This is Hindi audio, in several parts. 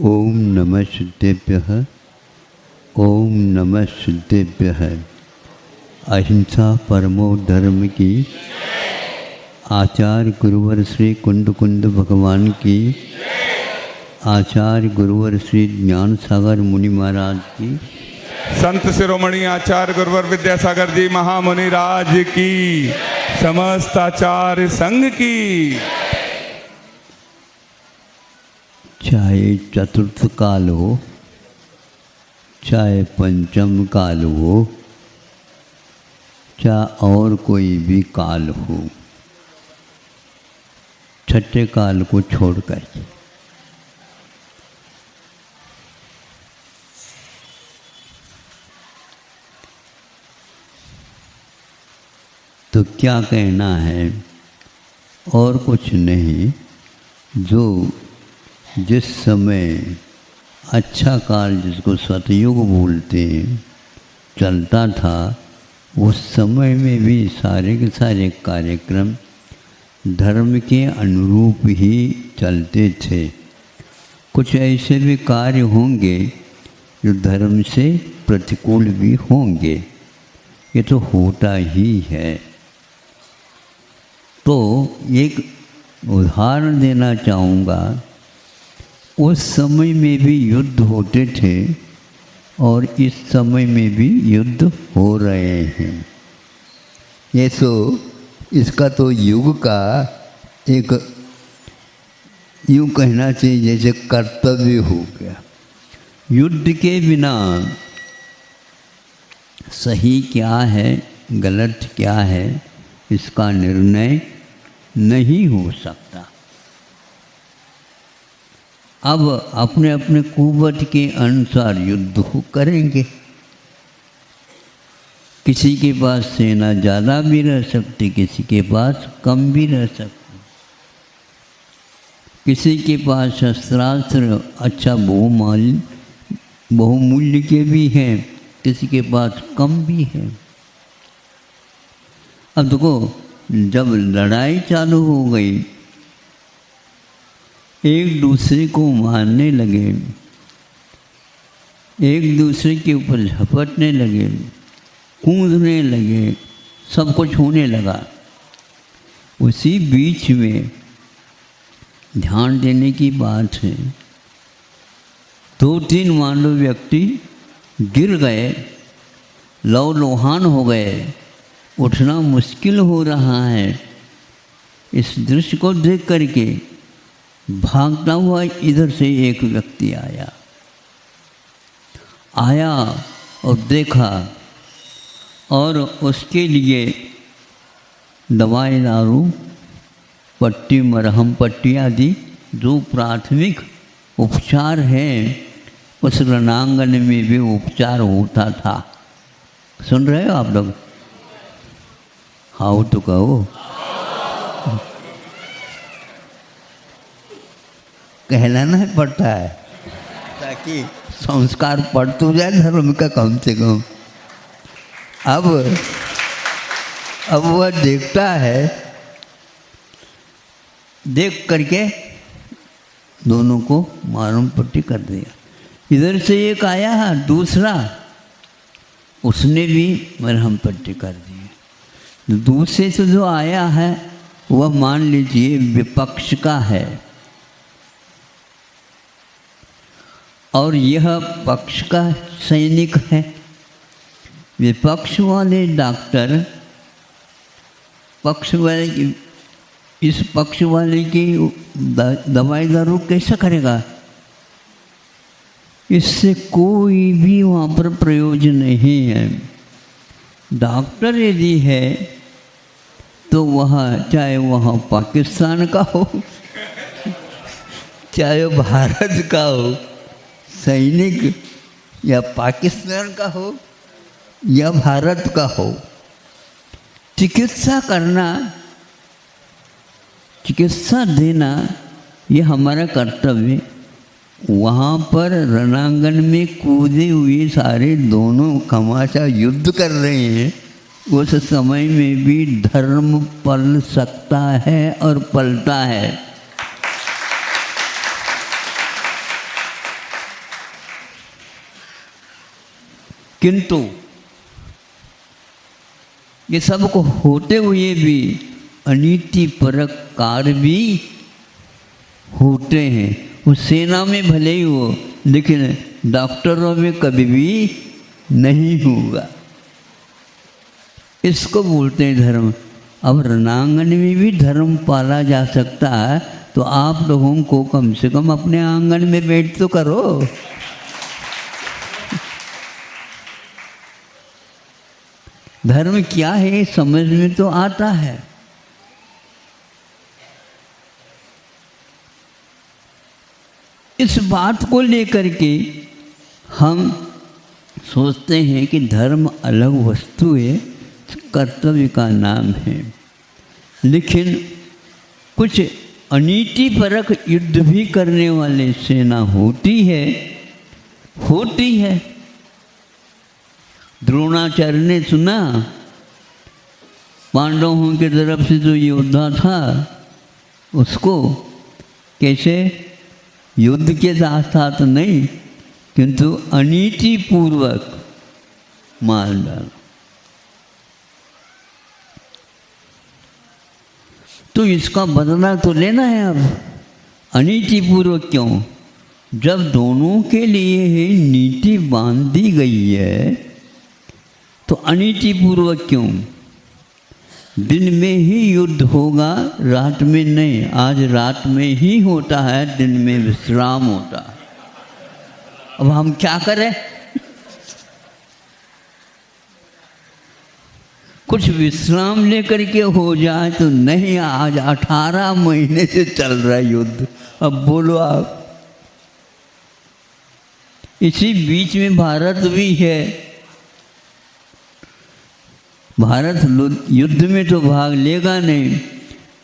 ओम नमः सिद्धेभ्यः। ओम नमः सिद्धेभ्यः। अहिंसा परमो धर्म की। आचार्य गुरुवर श्री कुंद कुंद भगवान की। आचार्य गुरुवर श्री ज्ञान सागर मुनि महाराज की। संत शिरोमणि आचार्य गुरुवर विद्यासागर जी महामुनि राज की। समस्त आचार्य संघ की। चाहे चतुर्थ काल हो, चाहे पंचम काल हो, चाहे और कोई भी काल हो, छठे काल को छोड़कर तो क्या कहना है, और कुछ नहीं। जो जिस समय अच्छा काल, जिसको सतयुग बोलते हैं, चलता था, उस समय में भी सारे के सारे कार्यक्रम धर्म के अनुरूप ही चलते थे। कुछ ऐसे भी कार्य होंगे जो धर्म से प्रतिकूल भी होंगे, ये तो होता ही है। तो एक उदाहरण देना चाहूँगा। उस समय में भी युद्ध होते थे और इस समय में भी युद्ध हो रहे हैं। ये सो इसका तो युग का एक यूँ कहना चाहिए जैसे कर्तव्य हो गया। युद्ध के बिना सही क्या है, गलत क्या है, इसका निर्णय नहीं हो सकता। अब अपने अपने कुवत के अनुसार युद्ध करेंगे। किसी के पास सेना ज़्यादा भी रह सकती, किसी के पास कम भी रह सकती। किसी के पास शस्त्रास्त्र अच्छा बहुमूल्य के भी हैं, किसी के पास कम भी है। अब देखो, जब लड़ाई चालू हो गई, एक दूसरे को मारने लगे, एक दूसरे के ऊपर झपटने लगे, कूदने लगे, सब कुछ होने लगा। उसी बीच में ध्यान देने की बात है, 2-3 मानव व्यक्ति गिर गए, लौहान हो गए, उठना मुश्किल हो रहा है। इस दृश्य को देख करके भागता हुआ इधर से एक व्यक्ति आया और देखा, और उसके लिए दवाई दारू, पट्टी, मरहम पट्टी आदि जो प्राथमिक उपचार हैं, उस रणांगन में भी उपचार होता था। सुन रहे हो आप लोग? हाँ तो कहो। कहलाना पड़ता है ताकि संस्कार पड़ तो जाए धर्म का कम से कम। अब वह देखता है, देख करके दोनों को मालूम पट्टी कर दिया। इधर से एक आया है दूसरा, उसने भी मरहम पट्टी कर दी। दूसरे से जो आया है वह मान लीजिए विपक्ष का है, और यह पक्ष का सैनिक है। विपक्ष वाले डॉक्टर इस पक्ष वाले की दवाई दारू कैसे करेगा? इससे कोई भी वहाँ पर प्रयोजन नहीं है। डॉक्टर यदि है तो चाहे वह पाकिस्तान का हो, चाहे भारत का हो, सैनिक या पाकिस्तान का हो या भारत का हो, चिकित्सा करना, चिकित्सा देना, ये हमारा कर्तव्य। वहाँ पर रणांगन में कूदे हुए सारे दोनों कमाशा युद्ध कर रहे हैं। उस समय में भी धर्म पल सकता है और पलता है। किंतु ये सब को होते हुए भी अनीति परक कार्य भी होते हैं। वो सेना में भले ही हो, लेकिन डॉक्टरों में कभी भी नहीं होगा। इसको बोलते हैं धर्म। अब रणांगन में भी धर्म पाला जा सकता है, तो आप लोगों को कम से कम अपने आंगन में बैठ तो करो। धर्म क्या है समझ में तो आता है। इस बात को लेकर के हम सोचते हैं कि धर्म अलग वस्तु है, कर्तव्य का नाम है। लेकिन कुछ अनीति परक युद्ध भी करने वाले सेना होती है। द्रोणाचार्य ने सुना पांडवों की तरफ से जो योद्धा था उसको कैसे युद्ध के साथ नहीं, किंतु अनीति पूर्वक मार डाला। तो इसका बदला तो लेना है। अब अनीति पूर्वक क्यों? जब दोनों के लिए ही नीति बांधी गई है तो अनीति पूर्वक क्यों? दिन में ही युद्ध होगा, रात में नहीं। आज रात में ही होता है, दिन में विश्राम होता है। अब हम क्या करें? कुछ विश्राम लेकर के हो जाए तो नहीं। आज 18 महीने से चल रहा है युद्ध। अब बोलो आप। इसी बीच में भारत भी है। भारत युद्ध में तो भाग लेगा नहीं।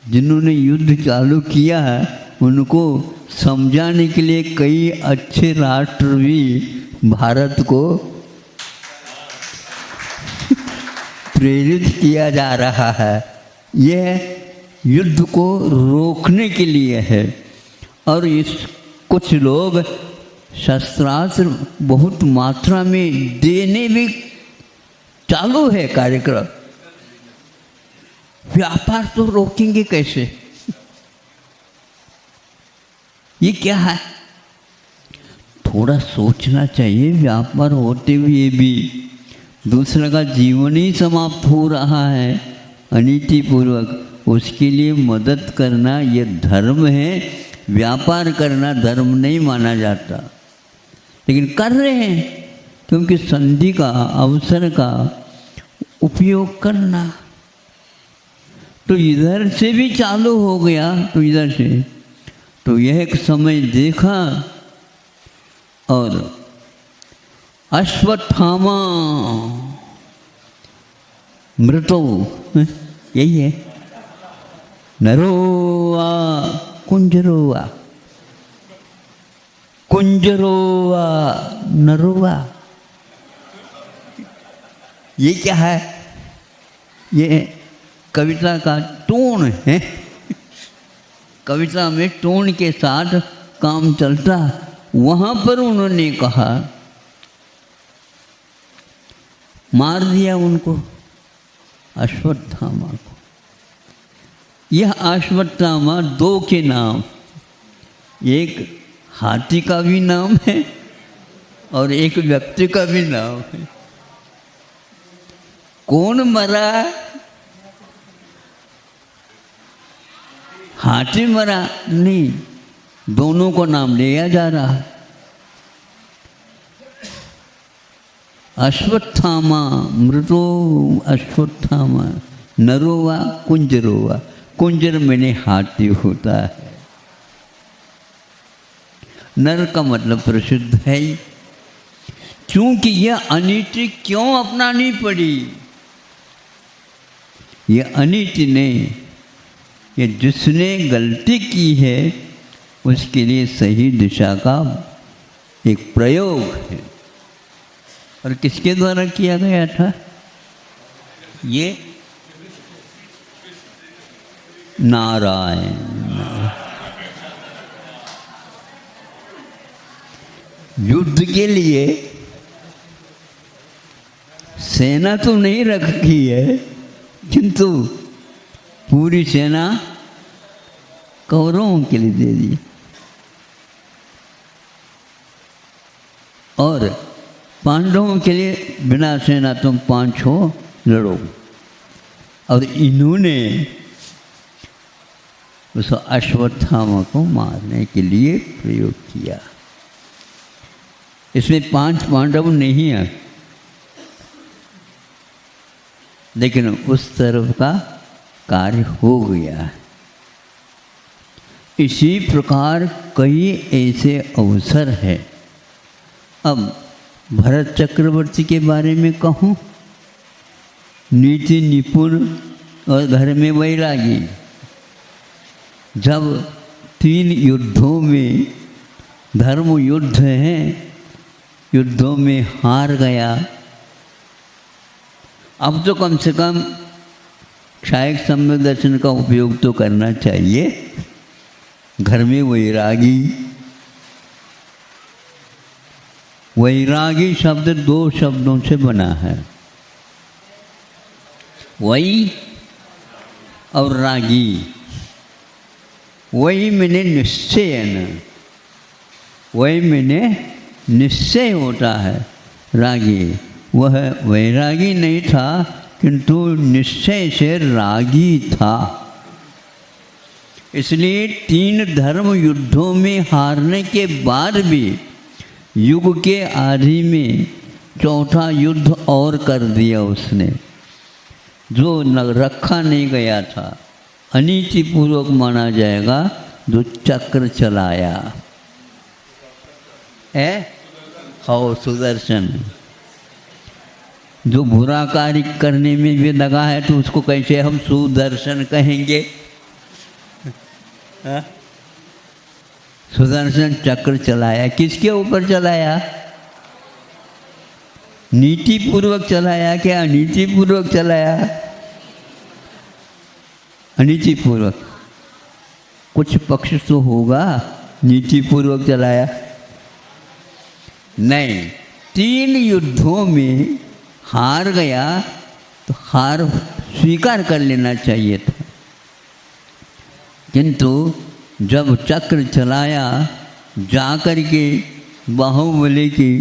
जिन्होंने युद्ध चालू किया है उनको समझाने के लिए कई अच्छे राष्ट्र भी भारत को प्रेरित किया जा रहा है। यह युद्ध को रोकने के लिए है। और इस कुछ लोग शस्त्रास्त्र बहुत मात्रा में देने भी चालू है कार्यक्रम। व्यापार तो रोकेंगे कैसे? ये क्या है? थोड़ा सोचना चाहिए। व्यापार होते हुए भी दूसरे का जीवन ही समाप्त हो रहा है अनीति पूर्वक, उसके लिए मदद करना ये धर्म है। व्यापार करना धर्म नहीं माना जाता, लेकिन कर रहे हैं क्योंकि संधि का अवसर का उपयोग करना। तो इधर से भी चालू हो गया। तो इधर से तो यह एक समय देखा और अश्वत्थामा मृतो, यही है, नरोवा कुंजरोवा, कुंजरोवा नरोवा। ये क्या है? ये कविता का टोन है। कविता में टोन के साथ काम चलता। वहाँ पर उन्होंने कहा, मार दिया उनको, अश्वत्थामा को। यह अश्वत्थामा दो के नाम, एक हाथी का भी नाम है और एक व्यक्ति का भी नाम है। कौन मरा? हाथी मरा नहीं, दोनों को नाम लिया जा रहा है। अश्वत्थामा मृतो अश्वत्थामा नरोवा कुंजरोवा। कुंजर मैंने हाथी होता है। नर का मतलब प्रसिद्ध है। क्योंकि यह अनीति क्यों अपनानी पड़ी? यह अनीति नहीं, ये जिसने गलती की है उसके लिए सही दिशा का एक प्रयोग है। और किसके द्वारा किया गया था? ये नारायण। युद्ध के लिए सेना तो नहीं रखी है, किंतु पूरी सेना कौरवों के लिए दे दी और पांडवों के लिए बिना सेना तुम 5 हो लड़ो। और इन्होंने उस अश्वत्थामा को मारने के लिए प्रयोग किया। इसमें 5 पांडव नहीं है, लेकिन उस तरफ का कार्य हो गया। इसी प्रकार कई ऐसे अवसर हैं। अब भरत चक्रवर्ती के बारे में कहूँ, नीति निपुण और घर में वैरागी। जब 3 युद्धों में, धर्म युद्ध हैं, युद्धों में हार गया, अब तो कम से कम क्षायक सम्यक दर्शन का उपयोग तो करना चाहिए। घर में वैरागी, वैरागी शब्द 2 शब्दों से बना है, वै और रागी। वही मैंने निश्चयन, वही मैंने निश्चय होता है। रागी वह वैरागी नहीं था, किंतु निश्चय से रागी था। इसलिए 3 धर्म युद्धों में हारने के बाद भी युग के आदि में 4था युद्ध और कर दिया उसने, जो रखा नहीं गया था। अनीतिपूर्वक माना जाएगा, जो चक्र चलाया है, हो सुदर्शन। जो बुरा कार्य करने में भी लगा है तो उसको कैसे हम सुदर्शन कहेंगे? सुदर्शन चक्र चलाया, किसके ऊपर चलाया? नीति पूर्वक चलाया क्या अनीति पूर्वक चलाया? अनीति पूर्वक। कुछ पक्ष तो होगा नीति पूर्वक चलाया, नहीं। 3 युद्धों में हार गया तो हार स्वीकार कर लेना चाहिए था, किंतु जब चक्र चलाया, जाकर के बाहुबली की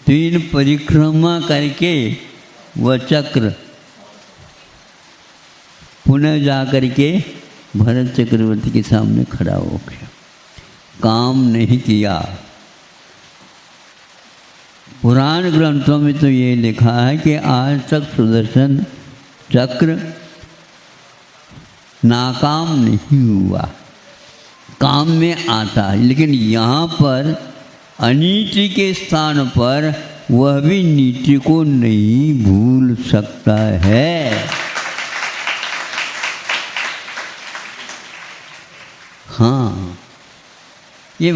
3 परिक्रमा करके वह चक्र पुनः जाकर के भरत चक्रवर्ती के सामने खड़ा हो गया। काम नहीं किया। पुराण ग्रंथों में तो ये लिखा है कि आज तक सुदर्शन चक्र नाकाम नहीं हुआ, काम में आता है। लेकिन यहाँ पर अनीति के स्थान पर वह भी नीति को नहीं भूल सकता है। हाँ, ये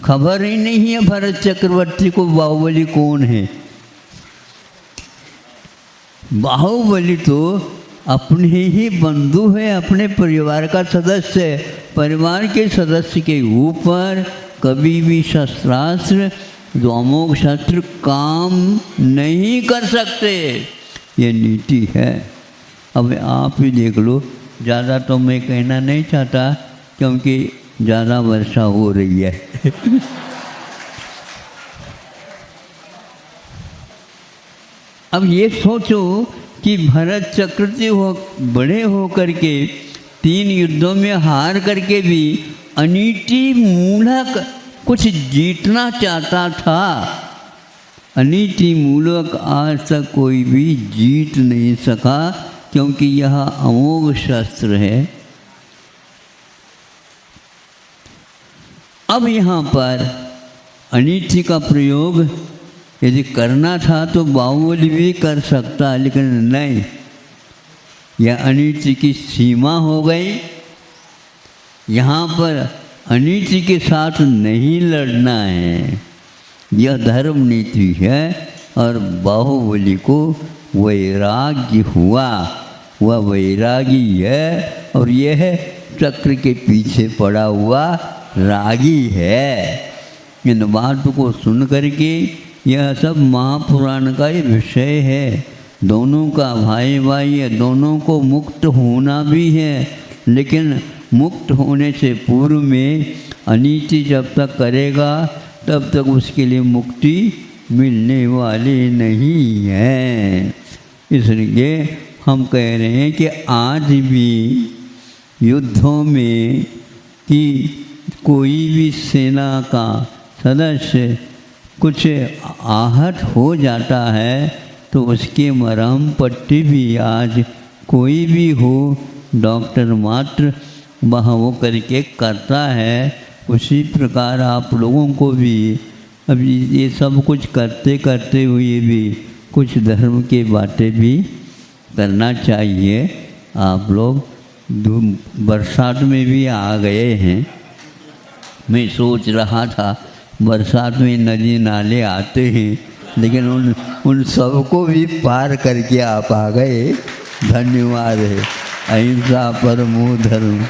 खबर ही नहीं है भरत चक्रवर्ती को बाहुबली कौन है। बाहुबली तो अपने ही बंधु है, अपने परिवार का सदस्य है। परिवार के सदस्य के ऊपर कभी भी शस्त्रास्त्र, जो अमोघ शस्त्र काम नहीं कर सकते, ये नीति है। अब आप ही देख लो, ज़्यादा तो मैं कहना नहीं चाहता क्योंकि ज़्यादा वर्षा हो रही है। अब ये सोचो कि भरत चक्रवर्ती बड़े हो करके 3 युद्धों में हार करके भी अनीति मूलक कुछ जीतना चाहता था। अनीति मूलक आज तक कोई भी जीत नहीं सका, क्योंकि यह अमोघ शस्त्र है। अब यहाँ पर अनीति का प्रयोग यदि करना था तो बाहुबली भी कर सकता, लेकिन नहीं, यह अनीति की सीमा हो गई। यहाँ पर अनीति के साथ नहीं लड़ना है, यह धर्म नीति है। और बाहुबली को वैराग्य हुआ, वह वैरागी है, और यह चक्र के पीछे पड़ा हुआ रागी है। इन बात को सुन करके यह सब महापुराण का ही विषय है। दोनों का भाई भाई है, दोनों को मुक्त होना भी है, लेकिन मुक्त होने से पूर्व में अनीति जब तक करेगा तब तक उसके लिए मुक्ति मिलने वाली नहीं है। इसलिए हम कह रहे हैं कि आज भी युद्धों में कि कोई भी सेना का सदस्य कुछ आहत हो जाता है तो उसकी मरहम पट्टी भी आज कोई भी हो डॉक्टर मात्र वह वो करके करता है। उसी प्रकार आप लोगों को भी अभी ये सब कुछ करते करते हुए भी कुछ धर्म की बातें भी करना चाहिए। आप लोग बरसात में भी आ गए हैं। मैं सोच रहा था बरसात में नदी नाले आते हैं, लेकिन उन सबको भी पार करके आप आ गए। धन्यवाद है। अहिंसा परमो धर्म।